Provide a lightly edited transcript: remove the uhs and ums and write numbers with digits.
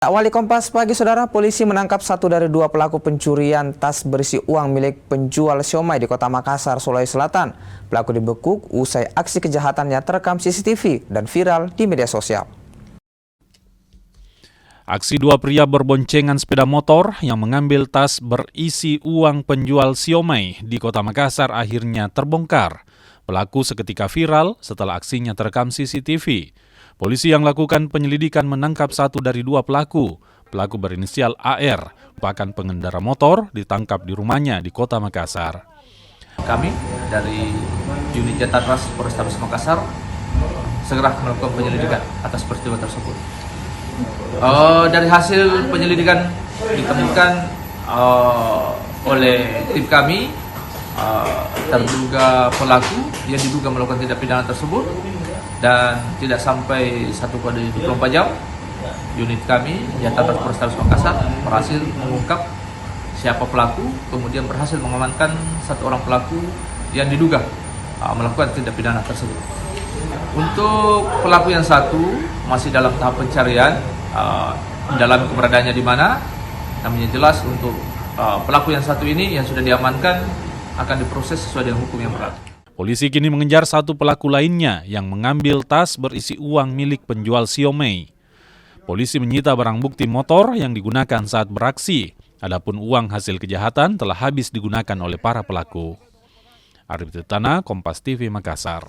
Awali Kompas pagi, saudara, polisi menangkap satu dari dua pelaku pencurian tas berisi uang milik penjual siomay di Kota Makassar, Sulawesi Selatan. Pelaku dibekuk usai aksi kejahatannya terekam CCTV dan viral di media sosial. Aksi dua pria berboncengan sepeda motor yang mengambil tas berisi uang penjual siomay di Kota Makassar akhirnya terbongkar. Pelaku seketika viral setelah aksinya terekam CCTV. Polisi yang lakukan penyelidikan menangkap satu dari dua pelaku. Pelaku berinisial AR, merupakan pengendara motor, ditangkap di rumahnya di Kota Makassar. Kami dari unit Jatadras Polrestabes Makassar segera melakukan penyelidikan atas peristiwa tersebut. Dari hasil penyelidikan ditemukan oleh tim kami terduga pelaku yang diduga melakukan tindak pidana tersebut, dan tidak sampai 1x24 jam unit kami Jatadras Polrestabes Makassar berhasil mengungkap siapa pelaku, kemudian berhasil mengamankan satu orang pelaku yang diduga melakukan tindak pidana tersebut. Untuk pelaku yang satu masih dalam tahap pencarian, dalam keberadaannya di mana. Namun yang jelas untuk pelaku yang satu ini yang sudah diamankan akan diproses sesuai dengan hukum yang berlaku. Polisi kini mengejar satu pelaku lainnya yang mengambil tas berisi uang milik penjual siomay. Polisi menyita barang bukti motor yang digunakan saat beraksi. Adapun uang hasil kejahatan telah habis digunakan oleh para pelaku. Arif Tetana, Kompas TV, Makassar.